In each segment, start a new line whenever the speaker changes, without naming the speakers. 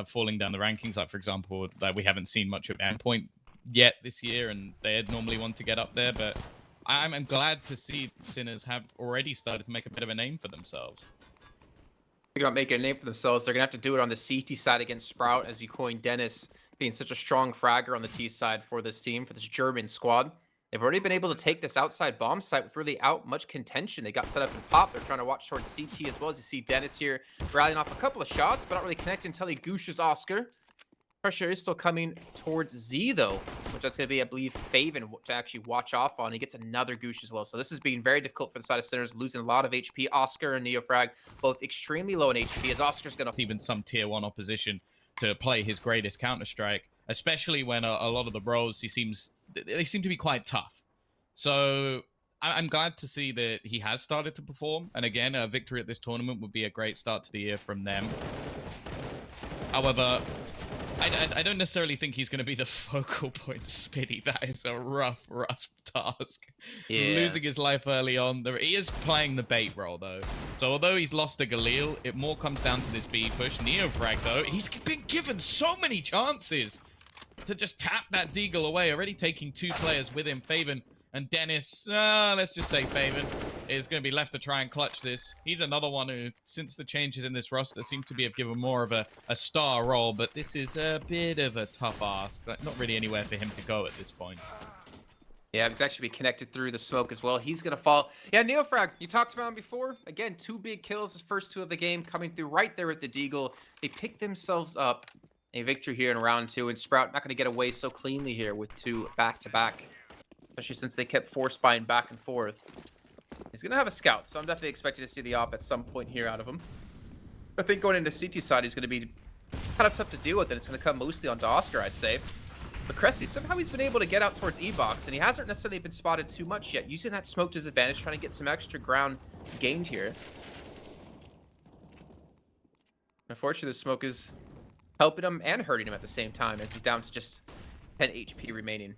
falling down the rankings. Like, for example, we haven't seen much of Endpoint yet this year, and they'd normally want to get up there. But I'm glad to see Sinners have already started to make a bit of a name for themselves.
They're going to make a name for themselves. They're going to have to do it on the CT side against Sprout, as you coined Dennis being such a strong fragger on the T side for this team, for this German squad. They've already been able to take this outside bomb site with really out much contention. They got set up in pop. They're trying to watch towards CT as well. As you see Dennis here rallying off a couple of shots, but not really connecting until he gooshes Oscar. Pressure is still coming towards Z, though, which that's going to be, I believe, Faven to actually watch off on. He gets another goosh as well. So this is being very difficult for the side of Sinners, losing a lot of HP. Oscar and Neofrag both extremely low in HP, as Oscar's going to...
Even some tier 1 opposition to play his greatest Counter-Strike, especially when a lot of the roles, they seem to be quite tough. So I'm glad to see that he has started to perform. And again, a victory at this tournament would be a great start to the year from them. However, I don't necessarily think he's going to be the focal point of Spitty. That is a rough task. Yeah. Losing his life early on. He is playing the bait role, though. So although he's lost a Galil, it more comes down to this B push. Neofrag, though, he's been given so many chances to just tap that Deagle away. Already taking 2 players with him, Faven and Dennis. Let's just say Faven is going to be left to try and clutch this. He's another one who, since the changes in this roster, seems to have given more of a star role, but this is a bit of a tough ask. Not really anywhere for him to go at this point.
Yeah, he's actually connected through the smoke as well. He's going to fall. Yeah, Neofrag, you talked about him before. Again, 2 big kills, his first 2 of the game, coming through right there with the Deagle. They pick themselves up a victory here in round 2, and Sprout not going to get away so cleanly here with 2 back-to-back. Especially since they kept force buying back and forth. He's going to have a scout, so I'm definitely expecting to see the op at some point here out of him. I think going into CT side, he's going to be kind of tough to deal with, and it's going to come mostly onto Oscar, I'd say. But Cressy, somehow he's been able to get out towards E-Box, and he hasn't necessarily been spotted too much yet. Using that smoke to his advantage, trying to get some extra ground gained here. Unfortunately, the smoke is helping him and hurting him at the same time, as he's down to just 10 HP remaining.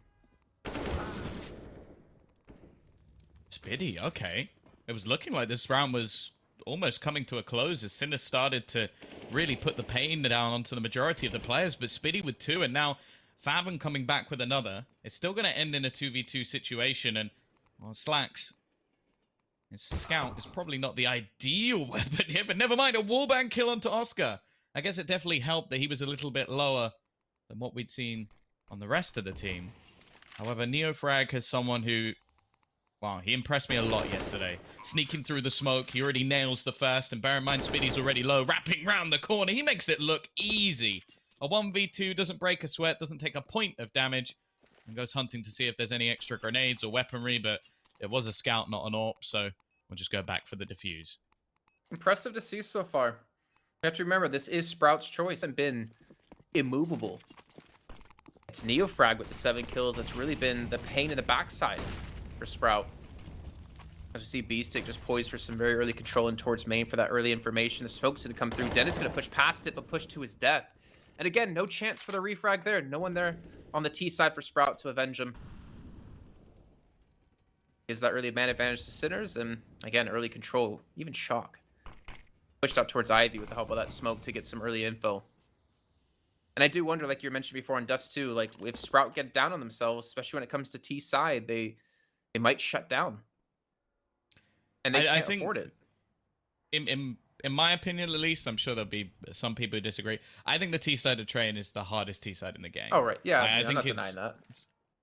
Spitty, okay. It was looking like this round was almost coming to a close as Sinner started to really put the pain down onto the majority of the players, but Spitty with 2, and now Faven coming back with another. It's still going to end in a 2v2 situation, and well, Slacks, his scout is probably not the ideal weapon here, but never mind, a wallbang kill onto Oscar. I guess it definitely helped that he was a little bit lower than what we'd seen on the rest of the team. However, Neofrag has someone who... Wow, he impressed me a lot yesterday. Sneaking through the smoke, he already nails the first, and bear in mind, Spitty's already low, wrapping round the corner. He makes it look easy. A 1v2, doesn't break a sweat, doesn't take a point of damage, and goes hunting to see if there's any extra grenades or weaponry, but it was a scout, not an AWP, so we'll just go back for the defuse.
Impressive to see so far. You have to remember, this is Sprout's choice and been immovable. It's Neofrag with the 7 kills that's really been the pain in the backside for Sprout. As we see B-Stick just poised for some very early control and towards main for that early information. The smoke's going to come through. Dennis going to push past it, but push to his death. And again, no chance for the refrag there. No one there on the T side for Sprout to avenge him. Gives that early man advantage to Sinners, and again, early control, even shock. Pushed out towards Ivy with the help of that smoke to get some early info. And I do wonder, like you mentioned before on Dust 2, like if Sprout get down on themselves, especially when it comes to T side, they might shut down. And they can't afford it.
In my opinion, at least, I'm sure there'll be some people who disagree. I think the T side of Train is the hardest T side in the game.
Oh, right. Yeah,
I
I'm
think
not denying that.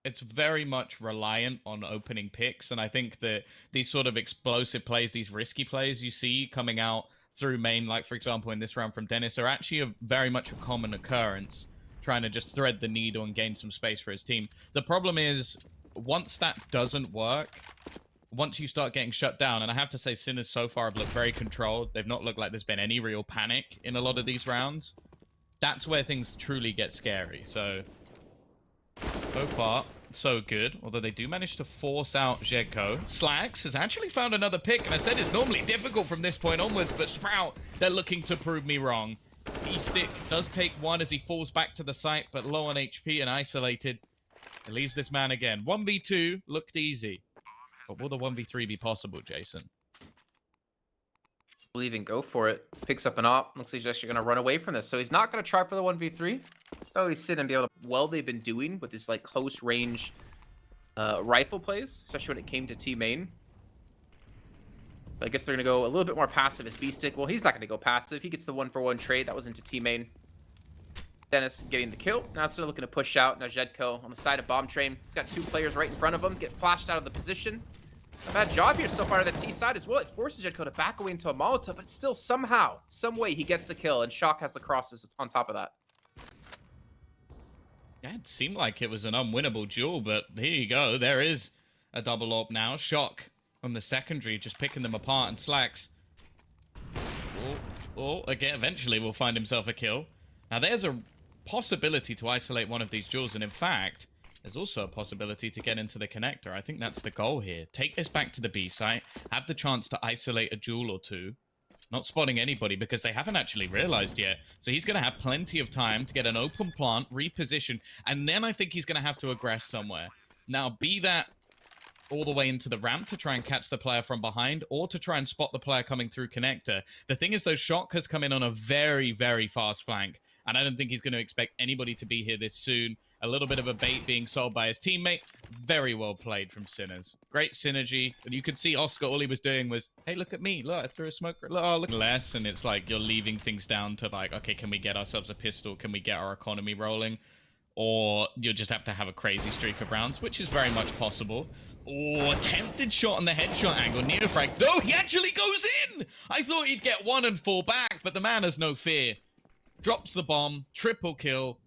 It's very much reliant on opening picks, and I think that these sort of explosive plays, these risky plays you see coming out through main, like for example in this round from Dennis, are actually very much a common occurrence, trying to just thread the needle and gain some space for his team. The problem is, once that doesn't work, once you start getting shut down, and I have to say Sinners so far have looked very controlled, they've not looked like there's been any real panic in a lot of these rounds, that's where things truly get scary. So far, so good. Although they do manage to force out Zhegko. Slacks has actually found another pick, and I said it's normally difficult from this point onwards, but Sprout, they're looking to prove me wrong. E-Stick does take 1 as he falls back to the site, but low on HP and isolated. It leaves this man again. 1v2 looked easy. But will the 1v3 be possible, Jason?
Believe and go for it. Picks up an op. Looks like he's actually going to run away from this. So he's not going to try for the 1v3. Oh, he's sitting and be able to... Well, they've been doing with this like close range rifle plays, especially when it came to T main. But I guess they're going to go a little bit more passive as B-Stick. Well, he's not going to go passive. He gets the 1-for-1 trade. That was into T main. Dennis getting the kill. Now it's looking to push out. Now Zedko on the side of Bomb Train. He's got 2 players right in front of him. Get flashed out of the position. A bad job here so far to the T side as well. It forces Zedko to back away into a Molotov, but still somehow, some way he gets the kill, and Shock has the crosses on top of that.
Yeah, it seemed like it was an unwinnable duel, but here you go. There is a double AWP now. Shock on the secondary, just picking them apart, and Slacks. Again, eventually will find himself a kill. Now there's a possibility to isolate one of these duels, and in fact, there's also a possibility to get into the connector. I think that's the goal here. Take this back to the B site, have the chance to isolate a duel or two. Not spotting anybody because they haven't actually realized yet. So he's going to have plenty of time to get an open plant, reposition, and then I think he's going to have to aggress somewhere. Now, be that all the way into the ramp to try and catch the player from behind, or to try and spot the player coming through connector. The thing is, though, Shock has come in on a very, very fast flank, and I don't think he's going to expect anybody to be here this soon. A little bit of a bait being sold by his teammate. Very well played from Sinners. Great synergy. And you could see Oscar, all he was doing was, hey, look at me. Look, I threw a smoke. Look, oh, look. Less, and it's like you're leaving things down to like, okay, can we get ourselves a pistol? Can we get our economy rolling? Or you'll just have to have a crazy streak of rounds, which is very much possible. Oh, attempted shot on the headshot angle. Neofrag. No, he actually goes in! I thought he'd get one and fall back, but the man has no fear. Drops the bomb. Triple kill.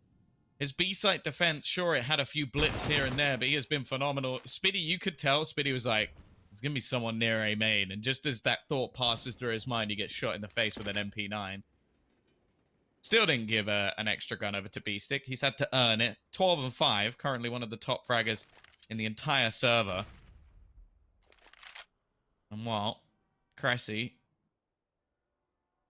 His B-site defense, sure, it had a few blips here and there, but he has been phenomenal. Spiddy, you could tell, Spiddy was like, there's going to be someone near A main. And just as that thought passes through his mind, he gets shot in the face with an MP9. Still didn't give an extra gun over to B-Stick. He's had to earn it. 12 and 5, currently one of the top fraggers in the entire server. And well, Cressy,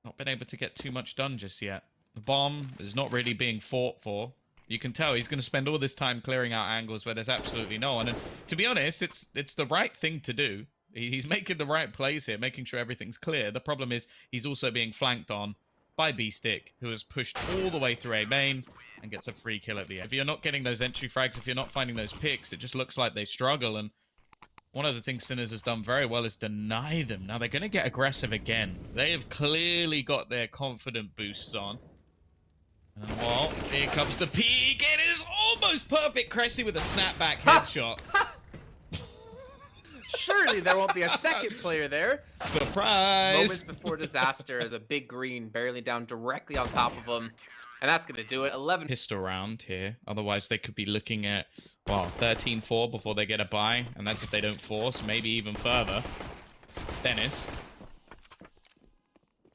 not been able to get too much done just yet. The bomb is not really being fought for. You can tell he's going to spend all this time clearing out angles where there's absolutely no one. And to be honest, it's the right thing to do. He's making the right plays here, making sure everything's clear. The problem is he's also being flanked on by B-Stick, who has pushed all the way through A main and gets a free kill at the end. If you're not getting those entry frags, if you're not finding those picks, it just looks like they struggle. And one of the things Sinners has done very well is deny them. Now they're going to get aggressive again. They have clearly got their confident boosts on. And well, here comes the peek. It is almost perfect. Cressy with a snapback headshot.
Surely there won't be a second player there.
Surprise!
Moments before disaster as a big green barely down directly on top of him. And that's going to do it. 11
pistol round here. Otherwise, they could be looking at, well, 13-4 before they get a buy. And that's if they don't force, maybe even further. Dennis.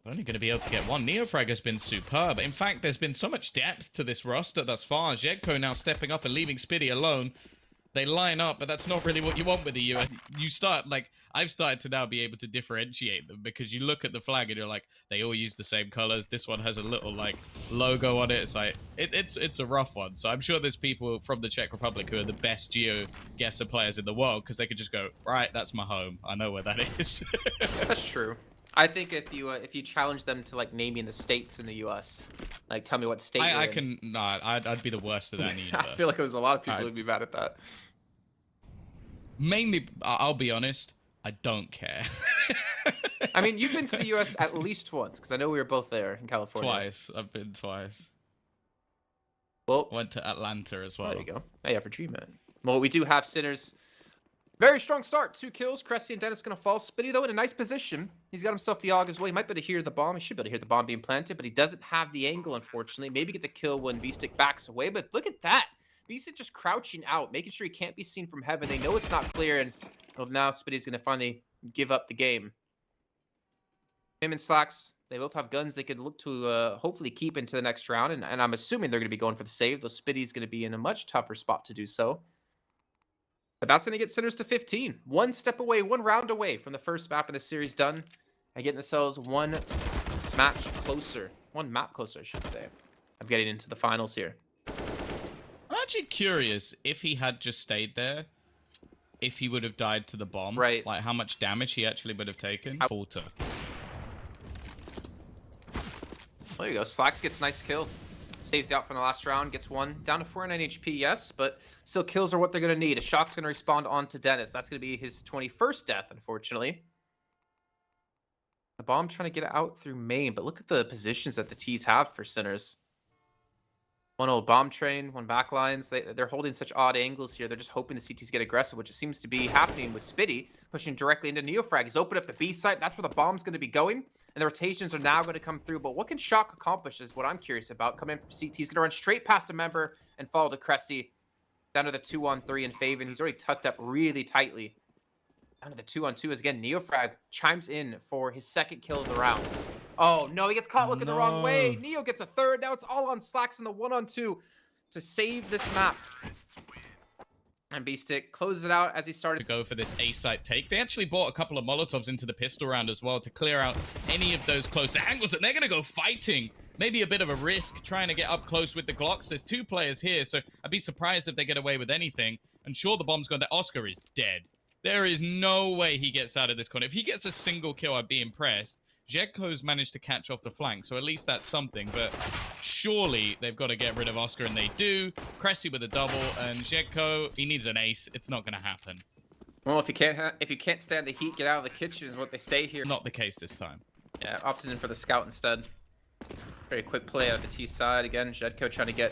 Only going to be able to get one. Neofrag has been superb. In fact, there's been so much depth to this roster thus far. Zedko now stepping up and leaving Spiddy alone. They line up, but that's not really what you want with the US. You start, like, I've started to now be able to differentiate them because you look at the flag and you're like, they all use the same colors. This one has a little, like, logo on it. It's like, it's a rough one. So I'm sure there's people from the Czech Republic who are the best GeoGuessr players in the world because they could just go, right, that's my home. I know where that is.
That's true. I think if you challenge them to like naming the states in the U.S., like tell me what state.
I'd be the worst at that in the universe.
I feel like there's a lot of people who'd be mad at that.
Mainly, I'll be honest, I don't care.
I mean, you've been to the U.S. at least once because I know we were both there in California.
Twice. I've been twice.
Well,
went to Atlanta as well.
There you go. Oh, yeah, for treatment. Well, we do have Sinners. Very strong start. 2 kills. Cressy and Dennis going to fall. Spitty, though, in a nice position. He's got himself the AUG as well. He might be able to hear the bomb. He should be able to hear the bomb being planted, but he doesn't have the angle, unfortunately. Maybe get the kill when V-Stick backs away, but look at that. V-Stick just crouching out, making sure he can't be seen from heaven. They know it's not clear, and well, now Spitty's going to finally give up the game. Him and Slacks, they both have guns they could look to hopefully keep into the next round, and I'm assuming they're going to be going for the save, though Spitty's going to be in a much tougher spot to do so. But that's going to get Sinners to 15. One step away, one round away from the first map of the series done. And getting themselves one match closer. One map closer, I should say. Of getting into the finals here.
I'm actually curious if he had just stayed there, if he would have died to the bomb.
Right.
Like how much damage he actually would have taken. Falter.
There you go. Slacks gets a nice kill. Saves out from the last round, gets one. Down to 49 HP, yes, but still kills are what they're going to need. A Shock's going to respond onto Dennis. That's going to be his 21st death, unfortunately. The bomb trying to get it out through main, but look at the positions that the T's have for Sinners. One old bomb train, one backlines. They're holding such odd angles here. They're just hoping the CTs get aggressive, which it seems to be happening with Spitty, pushing directly into Neofrag. He's opened up the B site. That's where the bomb's going to be going, and the rotations are now going to come through. But what can Shock accomplish is what I'm curious about. Coming in from CT, he's going to run straight past a member and follow to Cressy. Down to the 2-on-3 in Faven. He's already tucked up really tightly. Down to the 2-on-2 as again, Neofrag chimes in for his second kill of the round. Oh, no, he gets caught looking the wrong way. Neo gets a third. Now it's all on Slacks in the 1-on-2 to save this map. And B-Stick closes it out as he started
to go for this A-site take. They actually bought a couple of Molotovs into the pistol round as well to clear out any of those close angles, and they're going to go fighting. Maybe a bit of a risk trying to get up close with the Glocks. There's two players here, so I'd be surprised if they get away with anything. And sure, the bomb's gone to Oscar is dead. There is no way he gets out of this corner. If he gets a single kill, I'd be impressed. Jedko's managed to catch off the flank, so at least that's something, but surely they've got to get rid of Oscar, and they do. Cressy with a double, and Jedko, he needs an ace. It's not going to happen.
Well, if you can't stand the heat, get out of the kitchen is what they say here.
Not the case this time.
Yeah, opted in for the scout instead. Very quick play out of the T side. Again, Jedko trying to get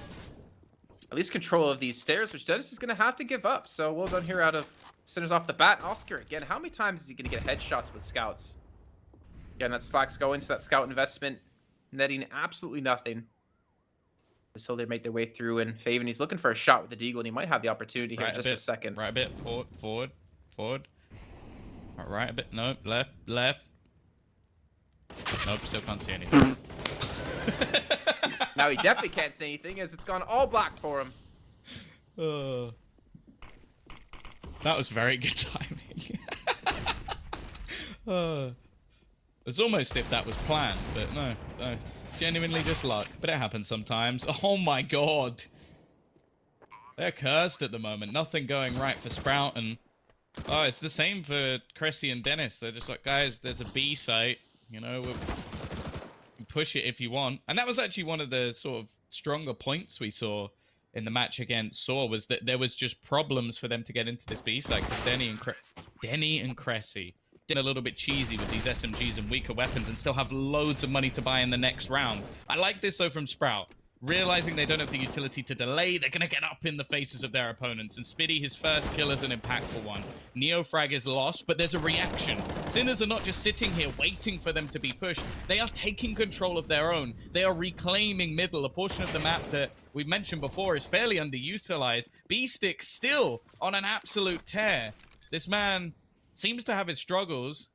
at least control of these stairs, which Dennis is going to have to give up. So well done here out of Sinners off the bat. Oscar, again, how many times is he going to get headshots with scouts? Again, that Slacks go into that scout investment, netting absolutely nothing. So they make their way through, and Faven, he's looking for a shot with the Deagle, and he might have the opportunity here in just a second.
Right a bit, forward. Right a bit, nope, left. Nope, still can't see anything.
Now he definitely can't see anything, as it's gone all black for him.
That was very good timing. It's almost if that was planned, but no, genuinely just luck. But it happens sometimes. Oh my god. They're cursed at the moment. Nothing going right for Sprout, and oh, it's the same for Cressy and Dennis. They're just like, guys, there's a B site, you know, we'll push it if you want. And that was actually one of the sort of stronger points we saw in the match against Saw, was that there was just problems for them to get into this B site, because Denny and Cressy a little bit cheesy with these SMGs and weaker weapons, and still have loads of money to buy in the next round. I like this though from Sprout. Realizing they don't have the utility to delay, they're going to get up in the faces of their opponents. And Spitty, his first kill is an impactful one. Neofrag is lost, but there's a reaction. Sinners are not just sitting here waiting for them to be pushed. They are taking control of their own. They are reclaiming middle, a portion of the map that we've mentioned before is fairly underutilized. B-Stick still on an absolute tear. This man seems to have his struggles.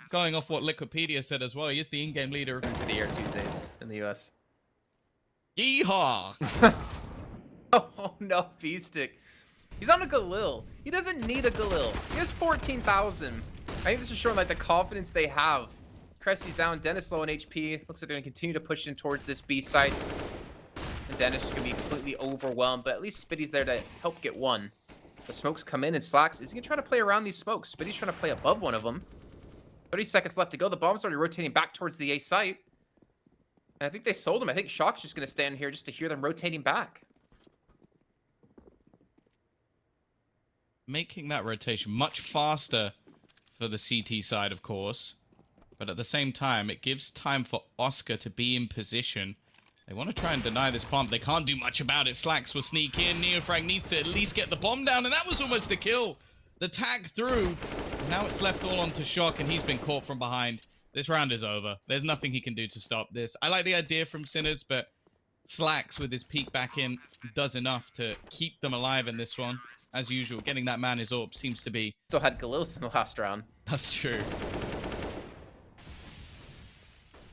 Going off what Liquipedia said as well, he is the in-game leader.
Into the air Tuesdays in the US.
Yeehaw!
Oh no, B-Stick. He's on a Galil. He doesn't need a Galil. He has 14,000. I think this is showing like the confidence they have. Cressy's down, Dennis low on HP. Looks like they're gonna continue to push in towards this B site. And Dennis is gonna be completely overwhelmed, but at least Spitty's there to help get one. The smokes come in, and Slacks is he gonna try to play around these smokes. Spitty's trying to play above one of them. 30 seconds left to go. The bomb's already rotating back towards the A site. And I think they sold him. I think Shock's just gonna stand here just to hear them rotating back.
Making that rotation much faster for the CT side, of course. But at the same time, it gives time for Oscar to be in position. They want to try and deny this pump. They can't do much about it. Slacks will sneak in. Neofrag needs to at least get the bomb down, and that was almost a kill. The tag through. Now it's left all onto Shock, and he's been caught from behind. This round is over. There's nothing he can do to stop this. I like the idea from Sinners, but Slacks with his peek back in does enough to keep them alive in this one. As usual, getting that man his AWP seems to be...
Still had Galils in the last round.
That's true.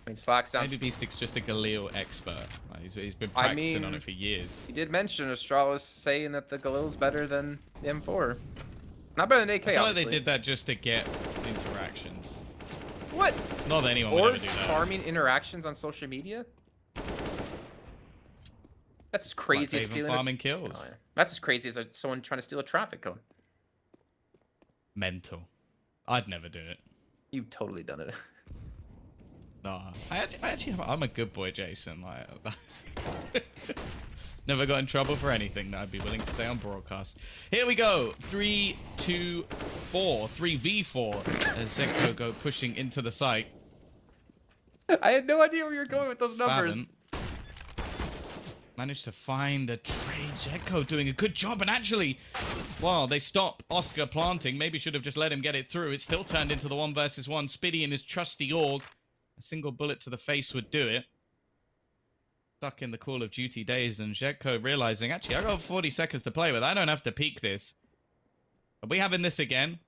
I mean, Slacks down.
Maybe B-Stick's just a Galil expert. Like, he's been practicing on it for years.
He did mention Astralis saying that the Galil's better than the M4. Not better than AK,
I feel
obviously.
like they did that just to get interactions.
What?
Not that anyone would ever do that.
Farming interactions on social media? That's as crazy as stealing
farming kills.
Oh, yeah. That's as crazy as someone trying to steal a traffic cone.
Mental. I'd never do it.
You've totally done it.
No, I'm a good boy, Jason. Like, never got in trouble for anything that I'd be willing to say on broadcast. Here we go. 3, 2, 4. 3v4 as CSGO go pushing into the site.
I had no idea where you were going with those numbers.
Managed to find a trade. CSGO doing a good job, and actually, well, they stop Oscar planting. Maybe should have just let him get it through. It still turned into the 1 versus 1. Spiddy and his trusty AUG. A single bullet to the face would do it. Stuck in the Call of Duty days, and CSGO realizing, actually, I got 40 seconds to play with. I don't have to peek this. Are we having this again?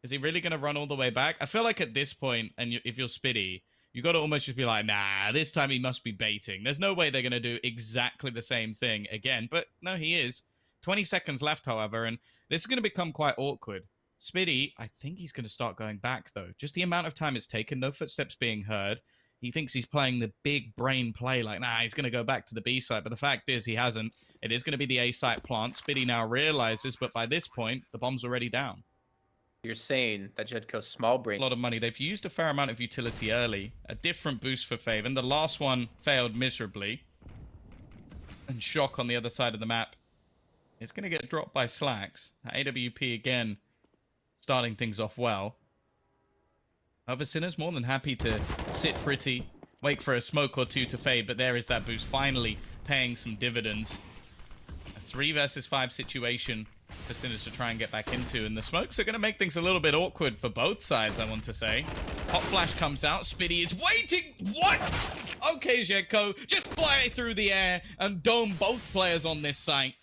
Is he really going to run all the way back? I feel like at this point, and if you're Spiddy, you got to almost just be like, nah, this time he must be baiting. There's no way they're going to do exactly the same thing again. But no, he is. 20 seconds left, however, and this is going to become quite awkward. Spiddy, I think he's going to start going back, though. Just the amount of time it's taken, no footsteps being heard. He thinks he's playing the big brain play, like, nah, he's going to go back to the B site. But the fact is, he hasn't. It is going to be the A site plant. Spiddy now realizes, but by this point, the bomb's already down.
You're saying that Jedko's small brain.
A lot of money. They've used a fair amount of utility early. A different boost for Faven. The last one failed miserably. And Shock on the other side of the map is going to get dropped by Slacks. AWP again starting things off well. However, Sinner's more than happy to sit pretty, wait for a smoke or two to fade, but there is that boost finally paying some dividends. A 3 versus 5 situation for Sinners to try and get back into, and the smokes are going to make things a little bit awkward for both sides, I want to say. Hot flash comes out, Spiddy is waiting. What? Okay, CSGO, just fly through the air and dome both players on this site.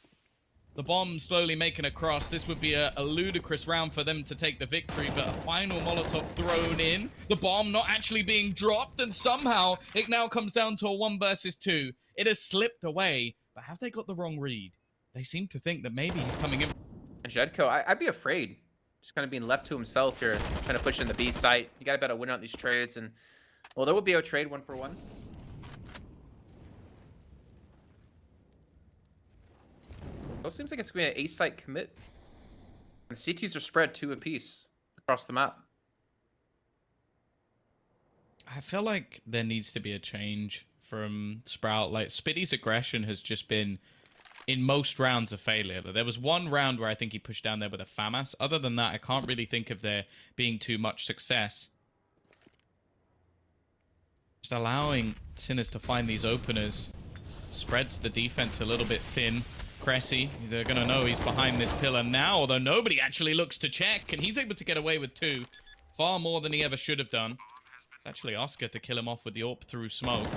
The bomb slowly making a cross. This would be a ludicrous round for them to take the victory, but a final Molotov thrown in. The bomb not actually being dropped, and somehow it now comes down to a 1 versus 2. It has slipped away, but have they got the wrong read? They seem to think that maybe he's coming in.
And Jedko, I'd be afraid. Just kind of being left to himself here, trying to push in the B site. You got to bet a win on these trades, and well, there will be a trade 1 for 1. It seems like it's going to be an A site commit. And CTs are spread 2 apiece across the map.
I feel like there needs to be a change from Sprout. Like, Spiddy's aggression has just been, in most rounds, a failure. There was 1 round where I think he pushed down there with a FAMAS. Other than that, I can't really think of there being too much success. Just allowing Sinners to find these openers spreads the defense a little bit thin. Cressy, they're going to know he's behind this pillar now, although nobody actually looks to check, and he's able to get away with 2. Far more than he ever should have done. It's actually Oscar to kill him off with the AWP through smoke.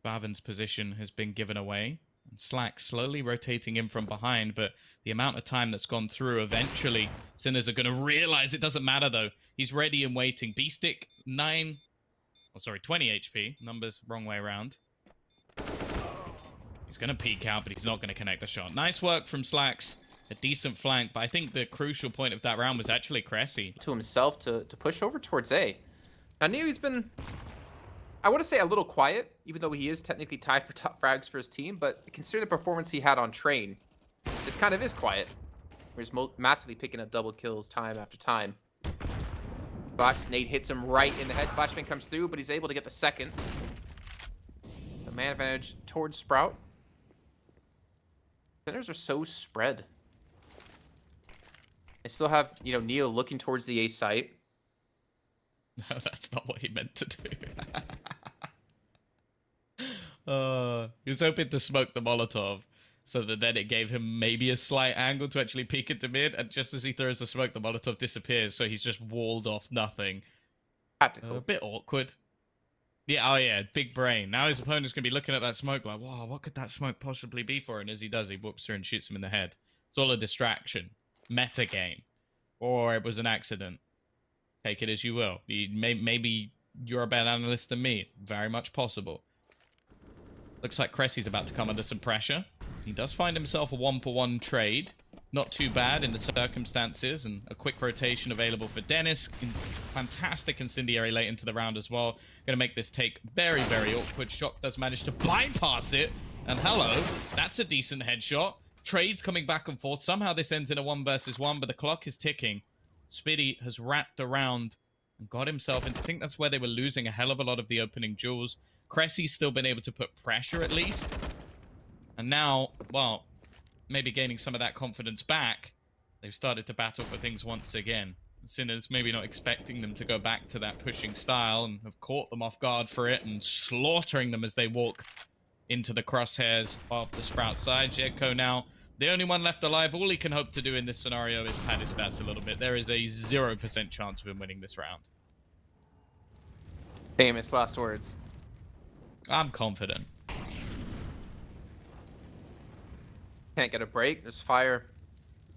Bavin's position has been given away, and Slack slowly rotating in from behind, but the amount of time that's gone through, eventually Sinners are going to realize it doesn't matter, though. He's ready and waiting. B-Stick, 20 HP. Numbers wrong way around. He's going to peek out, but he's not going to connect the shot. Nice work from Slacks. A decent flank, but I think the crucial point of that round was actually Cressy.
To himself to push over towards A. I knew he's been, I want to say, a little quiet, even though he is technically tied for top frags for his team, but consider the performance he had on Train. This kind of is quiet. He's massively picking up double kills time after time. Box Nate hits him right in the head. Flashbang comes through, but he's able to get the second. The man advantage towards Sprout. Centers are so spread. I still have, Neo looking towards the A site.
No, that's not what he meant to do. He was hoping to smoke the Molotov, so that then it gave him maybe a slight angle to actually peek into mid, and just as he throws the smoke, the Molotov disappears, so he's just walled off nothing.
Tactical.
A bit awkward. Yeah, oh yeah, big brain. Now his opponent's going to be looking at that smoke like, wow, what could that smoke possibly be for? And as he does, he whoops through and shoots him in the head. It's all a distraction. Meta game. Or it was an accident. Take it as you will. Maybe you're a better analyst than me. Very much possible. Looks like Cressy's about to come under some pressure. He does find himself a 1-for-1 trade. Not too bad in the circumstances, and a quick rotation available for Dennis. Fantastic incendiary late into the round as well. Going to make this take very, very awkward. Shock does manage to bypass it, and hello, that's a decent headshot. Trades coming back and forth. Somehow this ends in a 1 versus 1, but the clock is ticking. Spiddy has wrapped around and got himself into... I think that's where they were losing a hell of a lot of the opening duels. Cressy's still been able to put pressure at least. And now, well, maybe gaining some of that confidence back, they've started to battle for things once again. Sinners maybe not expecting them to go back to that pushing style and have caught them off guard for it and slaughtering them as they walk into the crosshairs of the Sprout side. Jedko now the only one left alive. All he can hope to do in this scenario is pad his stats a little bit. There is a 0% chance of him winning this round.
Famous last words.
I'm confident.
Can't get a break. There's fire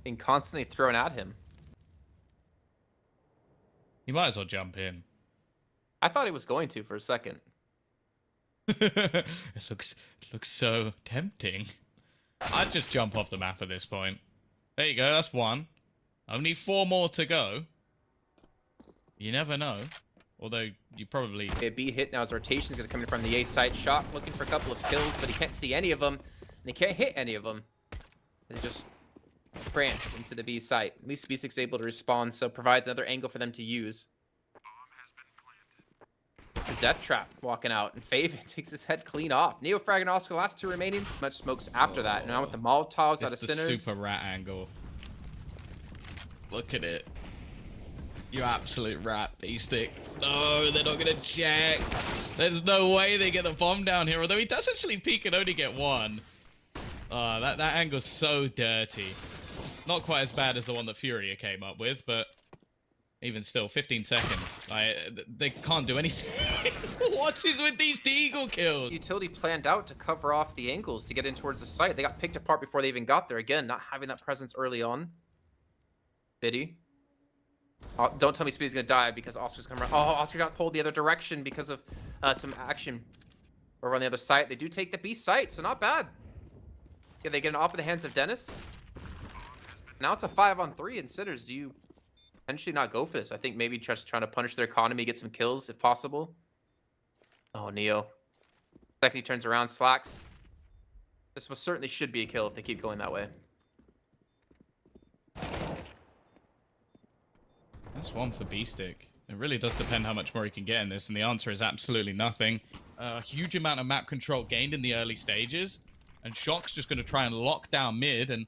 being constantly thrown at him.
He might as well jump in.
I thought he was going to for a second.
It looks so tempting. I'd just jump off the map at this point. There you go, that's one. Only 4 more to go. You never know. Although, you probably...
A B hit now. His rotation's going to come in from the A side. Shot looking for a couple of kills, but he can't see any of them. And he can't hit any of them. He just prance into the B site. At least B6 is able to respond, so provides another angle for them to use. The death trap walking out, and Faven takes his head clean off. Neofrag and Oscar, last 2 remaining. Much smokes after that. Now with the Molotovs out of Sinners.
It's the super rat angle. Look at it. You absolute rat, B-Stick. No, they're not going to check. There's no way they get the bomb down here. Although he does actually peek and only get 1. That angle's so dirty. Not quite as bad as the one that Furia came up with, but even still, 15 seconds. They can't do anything. What is with these Deagle kills?
Utility planned out to cover off the angles to get in towards the site. They got picked apart before they even got there. Again, not having that presence early on. Biddy. Oh, don't tell me Speedy's gonna die because Oscar's gonna run. Oh, Oscar got pulled the other direction because of some action over on the other side. They do take the B site, so not bad. Yeah, they get an off in the hands of Dennis. Now it's a 5-on-3, and Sitters, do you potentially not go for this? I think maybe just trying to punish their economy, get some kills if possible. Oh, Neo. Second he turns around, slacks. This most certainly should be a kill if they keep going that way.
That's 1 for B-Stick. It really does depend how much more he can get in this, and the answer is absolutely nothing. A huge amount of map control gained in the early stages, and Shock's just going to try and lock down mid and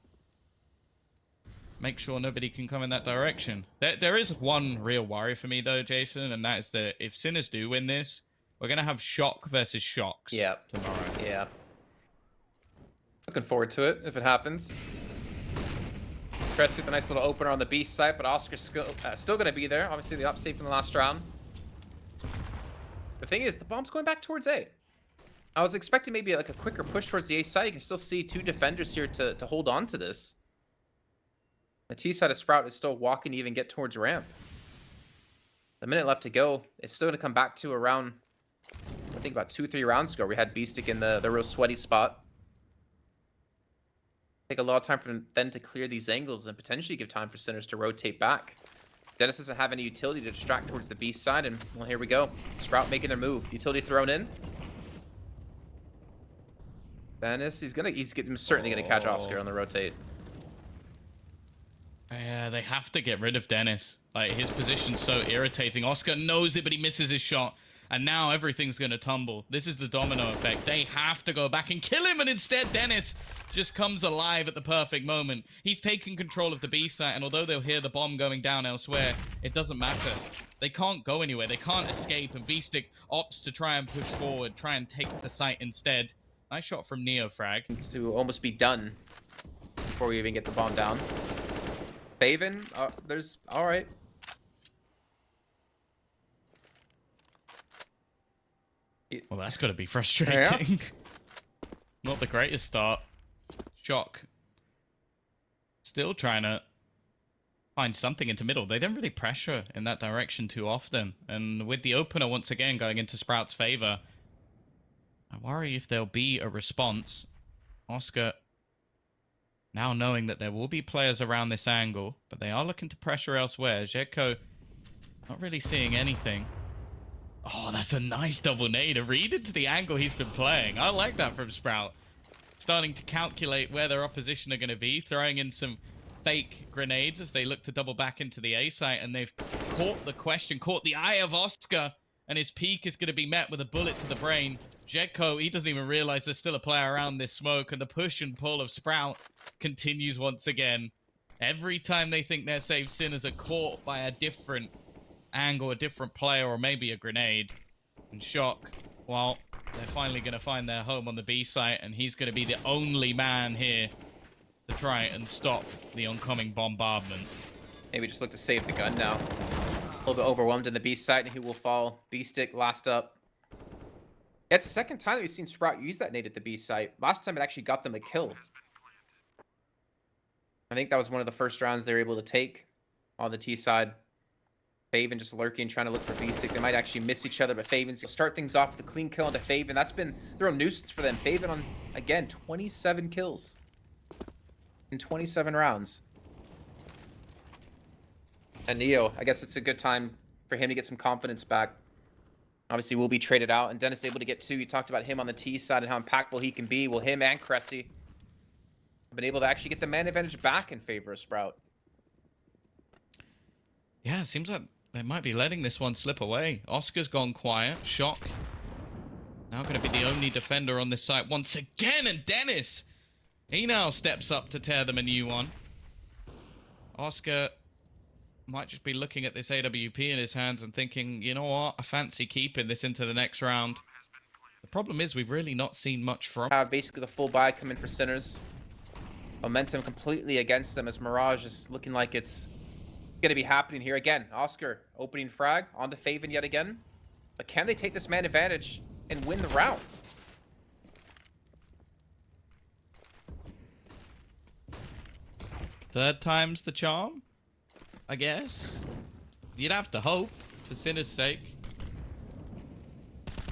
make sure nobody can come in that direction. There is one real worry for me, though, Jason, and that is that if Sinners do win this, we're going to have Shock versus Shocks tomorrow.
Yeah. Looking forward to it, if it happens. Crest with a nice little opener on the B site, but Oscar's still going to be there. Obviously, the up safe in the last round. The thing is, the bomb's going back towards A. I was expecting maybe like a quicker push towards the A side. You can still see 2 defenders here to hold on to this. The T side of Sprout is still walking to even get towards ramp. A minute left to go. It's still going to come back to around, I think about 2-3 rounds ago. We had B-Stick in the real sweaty spot. Take a lot of time for them to clear these angles and potentially give time for Sinners to rotate back. Dennis doesn't have any utility to distract towards the B side, and well, here we go. Sprout making their move. Utility thrown in. Dennis, he's certainly gonna catch Oscar on the rotate.
Yeah, they have to get rid of Dennis. Like, his position's so irritating. Oscar knows it, but he misses his shot. And now everything's going to tumble. This is the domino effect. They have to go back and kill him, and instead Dennis just comes alive at the perfect moment. He's taken control of the B site, and although they'll hear the bomb going down elsewhere, it doesn't matter. They can't go anywhere. They can't escape, and V-Stick opts to try and push forward, try and take the site instead. Nice shot from Neofrag.
To almost be done before we even get the bomb down. Faven, there's... all right.
Well, that's got to be frustrating.
Yeah.
Not the greatest start. Shock. Still trying to find something into middle. They don't really pressure in that direction too often. And with the opener once again going into Sprout's favor, I worry if there'll be a response. Oscar now knowing that there will be players around this angle, but they are looking to pressure elsewhere. Jedko not really seeing anything. Oh, that's a nice double nade. A read into the angle he's been playing. I like that from Sprout. Starting to calculate where their opposition are going to be. Throwing in some fake grenades as they look to double back into the A site, and they've caught the eye of Oscar, and his peak is going to be met with a bullet to the brain. Jedko, he doesn't even realize there's still a player around this smoke, and the push and pull of Sprout continues once again. Every time they think they're safe, Sinners are caught by a different angle, a different player, or maybe a grenade. And Shock, well, they're finally going to find their home on the B site, and he's going to be the only man here to try and stop the oncoming bombardment.
Maybe just look to save the gun now. A little bit overwhelmed in the B site, and he will fall. B stick last up. Yeah, it's the second time that we've seen Sprout use that nade at the B site. Last time it actually got them a kill. I think that was one of the first rounds they were able to take on the T side. Faven just lurking, trying to look for B stick. They might actually miss each other, but Faven's gonna start things off with a clean kill into Faven. That's been the real nuisance for them. Faven on, again, 27 kills in 27 rounds. And Neo, I guess it's a good time for him to get some confidence back. Obviously, will be traded out, and Dennis able to get 2. You talked about him on the T side and how impactful he can be. Well, him and Cressy have been able to actually get the man advantage back in favor of Sprout.
Yeah, it seems like they might be letting this one slip away. Oscar's gone quiet. Shock now going to be the only defender on this site once again, and Dennis, he now steps up to tear them a new one. Oscar might just be looking at this AWP in his hands and thinking, you know what, I fancy keeping this into the next round. The problem is we've really not seen much from...
Basically the full buy coming for Sinners. Momentum completely against them as Mirage is looking like it's going to be happening here. Again, Oscar opening frag onto Faven yet again. But can they take this man advantage and win the round?
Third time's the charm, I guess. You'd have to hope, for Sinner's sake.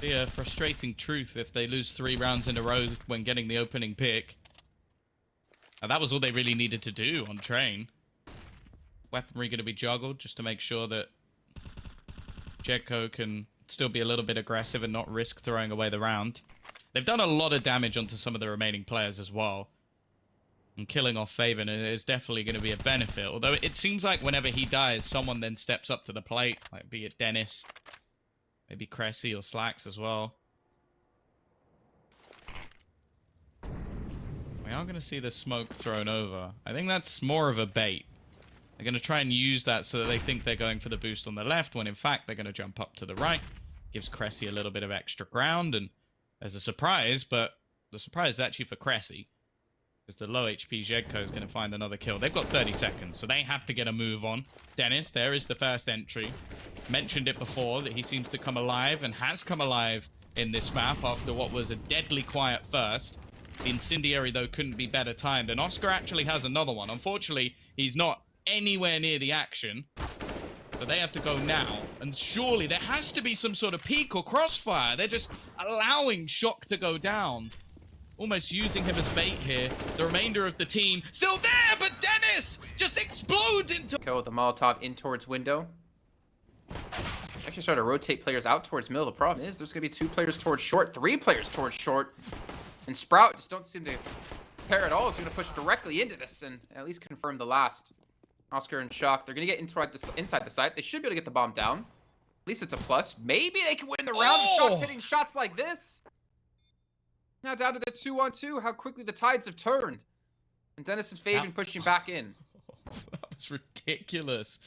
Be a frustrating truth if they lose 3 rounds in a row when getting the opening pick. And that was all they really needed to do on Train. Weaponry going to be juggled just to make sure that Jedko can still be a little bit aggressive and not risk throwing away the round. They've done a lot of damage onto some of the remaining players as well. And killing off Faven is definitely going to be a benefit. Although it seems like whenever he dies, someone then steps up to the plate. Like, be it Dennis, maybe Cressy or Slacks as well. We are going to see the smoke thrown over. I think that's more of a bait. They're going to try and use that so that they think they're going for the boost on the left, when in fact they're going to jump up to the right. Gives Cressy a little bit of extra ground, and there's a surprise, but the surprise is actually for Cressy. Because the low HP Jedko is going to find another kill. They've got 30 seconds, so they have to get a move on. Dennis, there is the first entry. Mentioned it before that he seems to come alive, and has come alive in this map after what was a deadly quiet first. The incendiary, though, couldn't be better timed, and Oscar actually has another one. Unfortunately, he's not anywhere near the action, but they have to go now. And surely there has to be some sort of peek or crossfire. They're just allowing Shock to go down. Almost using him as bait here. The remainder of the team still there, but Dennis just explodes into...
Go with the Molotov in towards window. Actually start to rotate players out towards middle. The problem is there's going to be 2 players towards short, 3 players towards short. And Sprout just don't seem to care at all. He's going to push directly into this and at least confirm the last. Oscar and Shock, they're going to get inside the site. They should be able to get the bomb down. At least it's a plus. Maybe they can win the round with Shock's hitting shots like this. Now down to the 2-on-2. How quickly the tides have turned. And Dennis and Faven pushing back in.
That was ridiculous.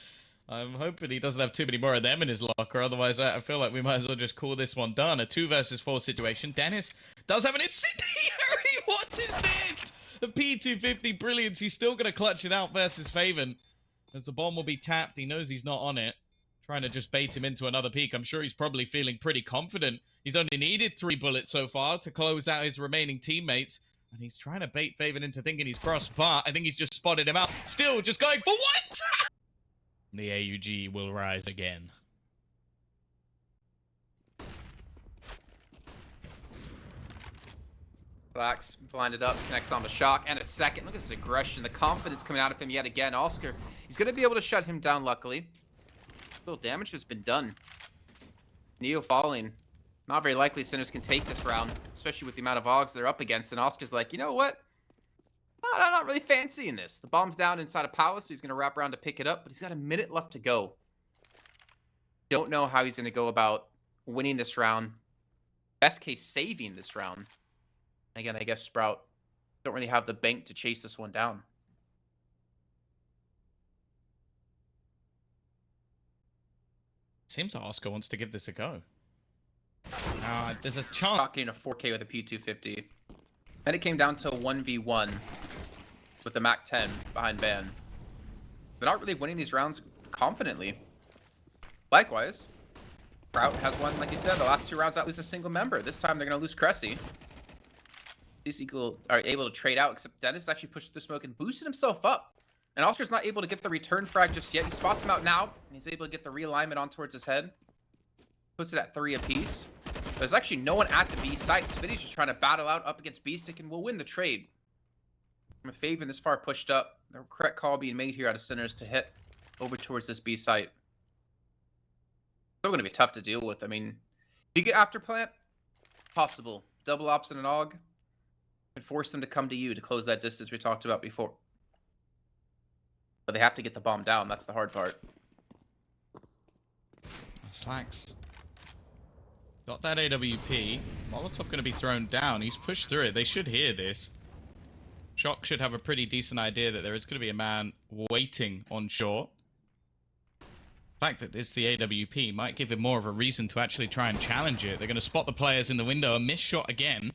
I'm hoping he doesn't have too many more of them in his locker. Otherwise, I feel like we might as well just call this one done. A 2 versus 4 situation. Dennis does have an incendiary. What is this? A P250 brilliance. He's still going to clutch it out versus Faven. As the bomb will be tapped. He knows he's not on it. Trying to just bait him into another peak. I'm sure he's probably feeling pretty confident. He's only needed 3 bullets so far to close out his remaining teammates. And he's trying to bait Faven into thinking he's crossed, but I think he's just spotted him out. Still just going for what? The AUG will rise again.
Relax, blinded up, connects on the Shock, and a second. Look at this aggression, the confidence coming out of him yet again. Oscar, he's going to be able to shut him down, luckily. Little damage has been done. Neo falling. Not very likely Sinners can take this round, especially with the amount of Augs they're up against. And Oscar's like, you know what? I'm not really fancying this. The bomb's down inside a palace, so he's going to wrap around to pick it up, but he's got a minute left to go. Don't know how he's going to go about winning this round. Best case, saving this round. Again, I guess Sprout don't really have the bank to chase this one down.
Seems like Oscar wants to give this a go. There's a chance.
Talking a 4K with a P250. Then it came down to 1v1 with the Mac 10 behind Ban. They're not really winning these rounds confidently. Likewise, Sprout has won, like you said, the last 2 rounds that was a single member. This time they're going to lose Cressy. These equal are able to trade out, except Dennis actually pushed through smoke and boosted himself up. And Oscar's not able to get the return frag just yet. He spots him out now, and he's able to get the realignment on towards his head. Puts it at 3 apiece. There's actually no one at the B site. Spitty's just trying to battle out up against B-Stick, and will win the trade. I'm favoring this far pushed up. The correct call being made here out of Sinners to hit over towards this B site. Still going to be tough to deal with. I mean, if you get after plant, possible. Double ops and an AUG, and force them to come to you to close that distance we talked about before. But they have to get the bomb down. That's the hard part.
Slacks. Got that AWP. Molotov going to be thrown down. He's pushed through it. They should hear this. Shock should have a pretty decent idea that there is going to be a man waiting on short. The fact that it's the AWP might give him more of a reason to actually try and challenge it. They're going to spot the players in the window. A missed shot again.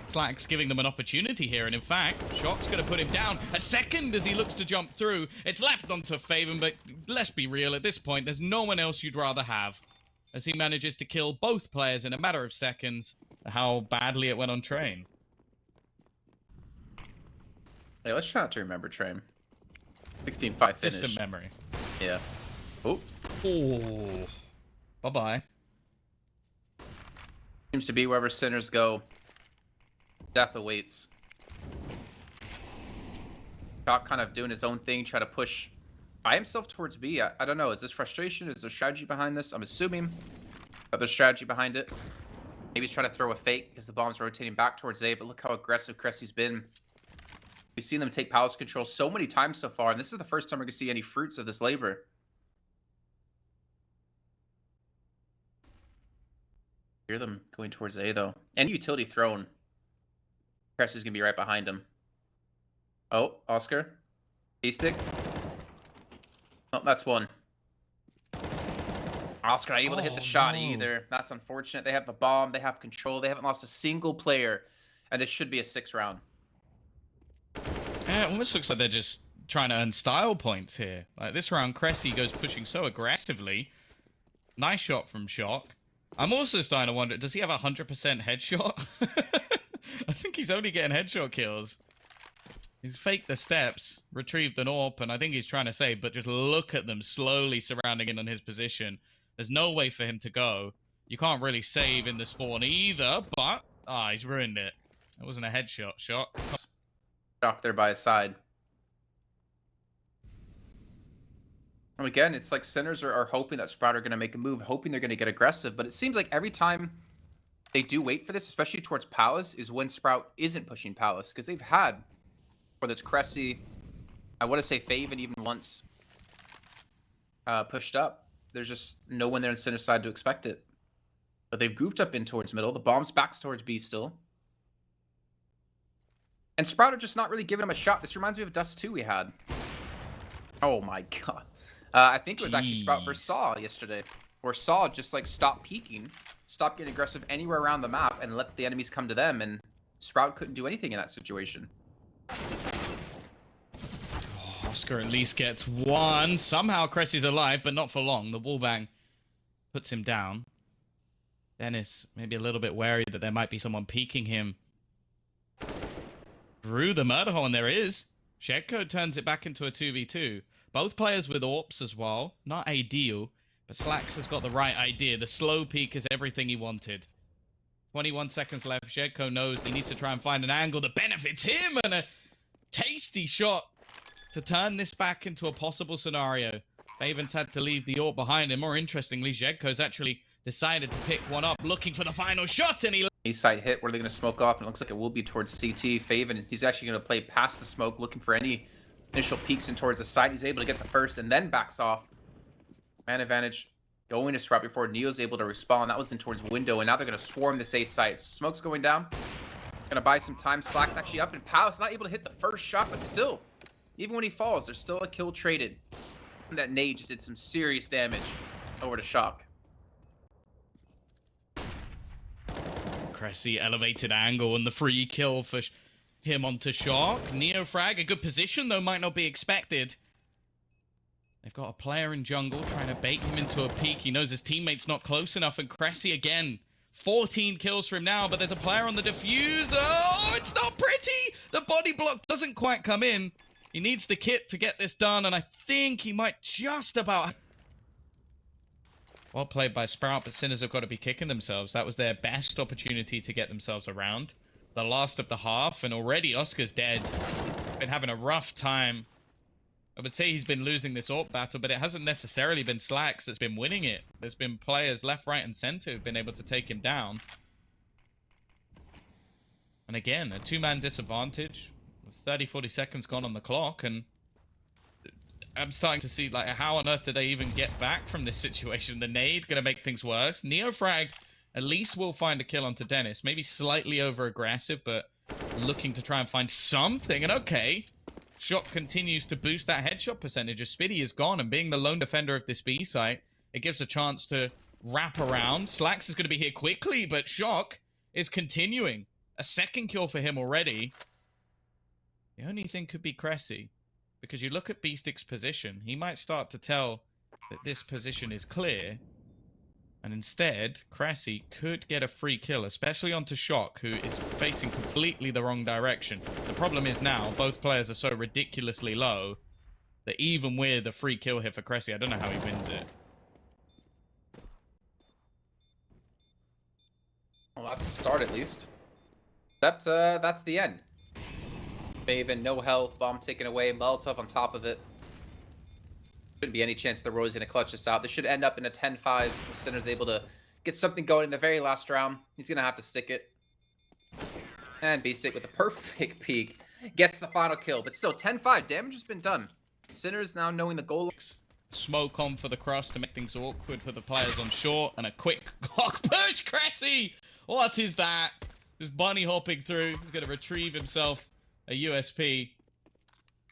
Slack's giving them an opportunity here, and in fact, Shock's going to put him down a second as he looks to jump through. It's left onto Faven, but let's be real, at this point, there's no one else you'd rather have, as he manages to kill both players in a matter of seconds. How badly it went on Train.
Hey, let's try not to remember Train. 16-5 finish.
Distant memory.
Yeah. Oh.
Oh. Bye-bye.
Seems to be wherever Sinners go, death awaits. Shock kind of doing his own thing, try to push by himself towards B. I don't know. Is this frustration? Is there strategy behind this? I'm assuming that there's strategy behind it. Maybe he's trying to throw a fake because the bomb's rotating back towards A, but look how aggressive Cressy's been. We've seen them take palace control so many times so far, and this is the first time we're going to see any fruits of this labor. Hear them going towards A, though. Any utility thrown. Cressy's going to be right behind him. Oh, Oscar. A-stick. Oh, that's one. Oscar not able to hit the shot either. That's unfortunate. They have the bomb. They have control. They haven't lost a single player. And this should be a 6th round.
It almost looks like they're just trying to earn style points here. Like this round, Cressy goes pushing so aggressively. Nice shot from Shock. I'm also starting to wonder, does he have a 100% headshot? I think he's only getting headshot kills. He's faked the steps, retrieved an AWP, and I think he's trying to say, but just look at them slowly surrounding in on his position. There's no way for him to go. You can't really save in the spawn either, but... he's ruined it. That wasn't a headshot. Shock.
Shock there by his side. And again, it's like Sinners are hoping that Sprout are going to make a move, hoping they're going to get aggressive, but it seems like every time they do wait for this, especially towards Palace, is when Sprout isn't pushing Palace, because they've had, whether it's Cressy, I want to say Faven even once pushed up. There's just no one there on Sinner's side to expect it. But they've grouped up in towards middle. The bomb's back towards B still. And Sprout are just not really giving him a shot. This reminds me of Dust 2 we had. Oh my god. I think it was actually Sprout versus Saw yesterday. Where Saw just like stopped peeking, stopped getting aggressive anywhere around the map, and let the enemies come to them, and Sprout couldn't do anything in that situation.
Oscar at least gets one. Somehow Cressy's alive, but not for long. The wallbang puts him down. Dennis maybe a little bit wary that there might be someone peeking him through the murder hole, and there is. Shedco turns it back into a 2v2. Both players with AWPs as well. Not ideal, but Slacks has got the right idea. The slow peek is everything he wanted. 21 seconds left. Shedco knows he needs to try and find an angle that benefits him, and a tasty shot to turn this back into a possible scenario. Faven's had to leave the AWP behind him. More interestingly, Shedco's actually decided to pick one up, looking for the final shot, and he
A site hit. Where are they going to smoke off? And it looks like it will be towards CT. Faven, he's actually going to play past the smoke, looking for any initial peeks in towards the site. He's able to get the first and then backs off. Man advantage going to Sprout before Neo's able to respawn. That was in towards window, and now they're going to swarm this A site. So smoke's going down. Going to buy some time. Slack's actually up, and Palace not able to hit the first shot, but still, even when he falls, there's still a kill traded. And that nade just did some serious damage over to Shock.
Cressy elevated angle and the free kill for him onto Shock. Neofrag, a good position though, might not be expected. They've got a player in jungle trying to bait him into a peek. He knows his teammate's not close enough, and Cressy again. 14 kills for him now, but there's a player on the defuse. Oh, it's not pretty! The body block doesn't quite come in. He needs the kit to get this done, and I think he might just about... Well played by Sprout, but Sinners have got to be kicking themselves. That was their best opportunity to get themselves around. The last of the half, and already Oscar's dead. Been having a rough time. I would say he's been losing this AWP battle, but it hasn't necessarily been Slacks that's been winning it. There's been players left, right, and center who've been able to take him down. And again, a two-man disadvantage. 30, 40 seconds gone on the clock, and I'm starting to see, like, how on earth did they even get back from this situation? The nade gonna make things worse. Neofrag at least will find a kill onto Dennis. Maybe slightly over-aggressive, but looking to try and find something. And okay, Shock continues to boost that headshot percentage as Spiddy is gone, and being the lone defender of this B site, it gives a chance to wrap around. Slacks is going to be here quickly, but Shock is continuing. A second kill for him already. The only thing could be Cressy, because you look at Beastick's position, he might start to tell that this position is clear, and instead, Cressy could get a free kill, especially onto Shock, who is facing completely the wrong direction. The problem is now, both players are so ridiculously low that even with a free kill here for Cressy, I don't know how he wins it.
Well, that's the start at least. That's the end. Faven, no health, bomb taken away, Molotov on top of it. Shouldn't be any chance the Roy's going to clutch this out. This should end up in a 10-5. Sinner's able to get something going in the very last round. He's going to have to stick it. And Beastick with a perfect peek gets the final kill. But still, 10-5. Damage has been done. Sinner's now knowing the goal.
Smoke on for the cross to make things awkward for the players on short. And a quick clock push, Cressy! What is that? Just bunny hopping through. He's going to retrieve himself a USP.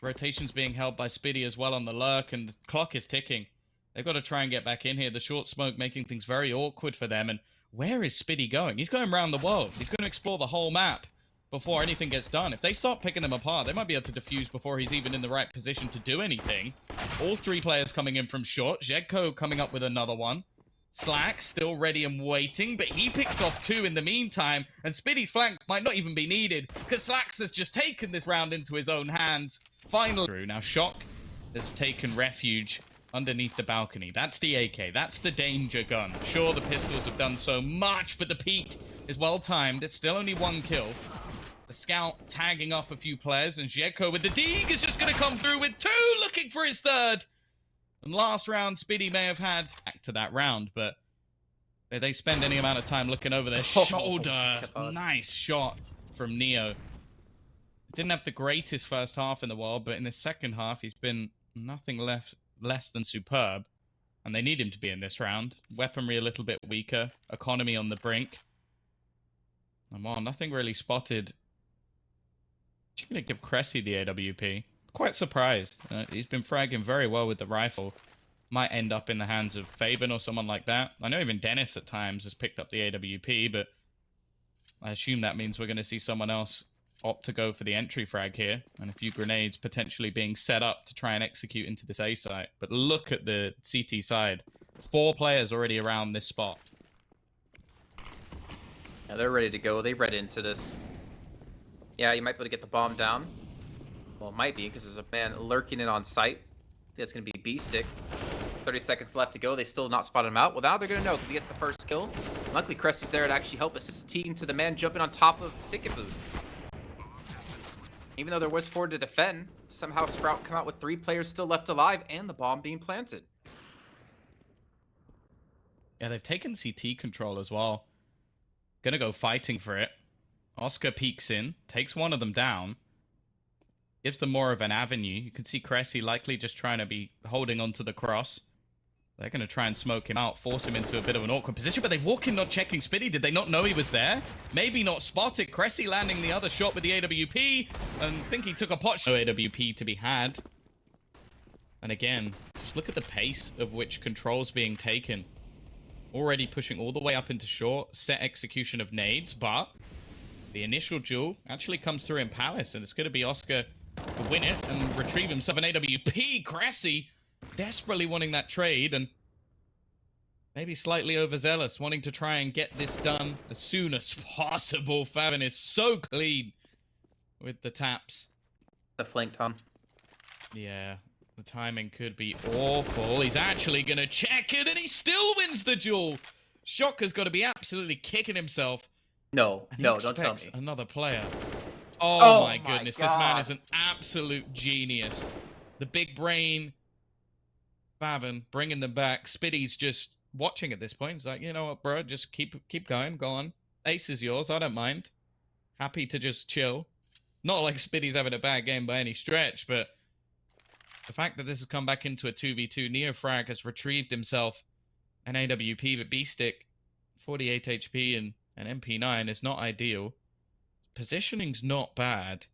Rotation's being held by Spiddy as well on the lurk, and the clock is ticking. They've got to try and get back in here. The short smoke making things very awkward for them. And where is Spiddy going? He's going around the world. He's going to explore the whole map before anything gets done. If they start picking them apart, they might be able to defuse before he's even in the right position to do anything. All three players coming in from short. Zedko coming up with another one. Slack still ready and waiting, but he picks off two in the meantime, and Spiddy's flank might not even be needed, because Slacks has just taken this round into his own hands. Finally, now Shock has taken refuge underneath the balcony. That's the AK, that's the danger gun. Sure, the pistols have done so much, but the peak is well timed. It's still only one kill. The scout tagging up a few players, and Zedko with the Deeg is just going to come through with two, looking for his third. And last round, Spiddy may have had back to that round, but they spend any amount of time looking over their shoulder. Nice shot from Neo. Didn't have the greatest first half in the world, but in the second half, he's been nothing less than superb. And they need him to be in this round. Weaponry a little bit weaker. Economy on the brink. And well, nothing really spotted. I'm going to give Cressy the AWP. Quite surprised. He's been fragging very well with the rifle. Might end up in the hands of Faven or someone like that. I know even Dennis at times has picked up the AWP, but I assume that means we're going to see someone else opt to go for the entry frag here, and a few grenades potentially being set up to try and execute into this A site. But look at the CT side. 4 players already around this spot.
Yeah, they're ready to go. They read into this. Yeah, you might be able to get the bomb down. Well, it might be, because there's a man lurking in on site. I think that's going to be Beastick. 30 seconds left to go. They still not spotted him out. Well, now they're going to know, because he gets the first kill. Luckily, Cressy's there to actually help assist the team to the man jumping on top of Ticket Booth. Even though there was 4 to defend, somehow Sprout come out with 3 players still left alive and the bomb being planted.
Yeah, they've taken CT control as well. Gonna go fighting for it. Oscar peeks in, takes one of them down. Gives them more of an avenue. You can see Cressy likely just trying to be holding onto the cross. They're going to try and smoke him out, force him into a bit of an awkward position, but they walk in not checking Spitty. Did they not know he was there? Maybe not spotted. Cressy landing the other shot with the AWP, and think he took a pot shot. No AWP to be had. And again, just look at the pace of which control's being taken. Already pushing all the way up into short, set execution of nades, but the initial duel actually comes through in Palace, and it's going to be Oscar to win it and retrieve himself an AWP. Cressy desperately wanting that trade and maybe slightly overzealous, wanting to try and get this done as soon as possible. Favin is so clean with the taps.
The flank, Tom.
Yeah, the timing could be awful. He's actually going to check it, and he still wins the duel. Shocker's got to be absolutely kicking himself.
No,
And he
no, don't tell
expects
me.
another player. Oh, my
my
goodness, this man
God.
is an absolute genius. The big brain, Favin, bringing them back. Spitty's just watching at this point. He's like, you know what, bro, just keep going, go on. Ace is yours, I don't mind. Happy to just chill. Not like Spitty's having a bad game by any stretch, but the fact that this has come back into a 2v2, Neofrag has retrieved himself an AWP, but B-Stick, 48 HP and an MP9 is not ideal. Positioning's not bad.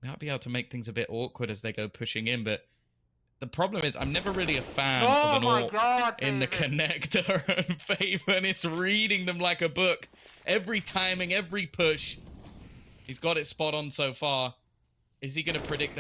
Might be able to make things a bit awkward as they go pushing in, but the problem is I'm never really a fan of an AWP in the connector, and Favin is reading them like a book. Every timing, every push. He's got it spot on so far. Is he going to predict that?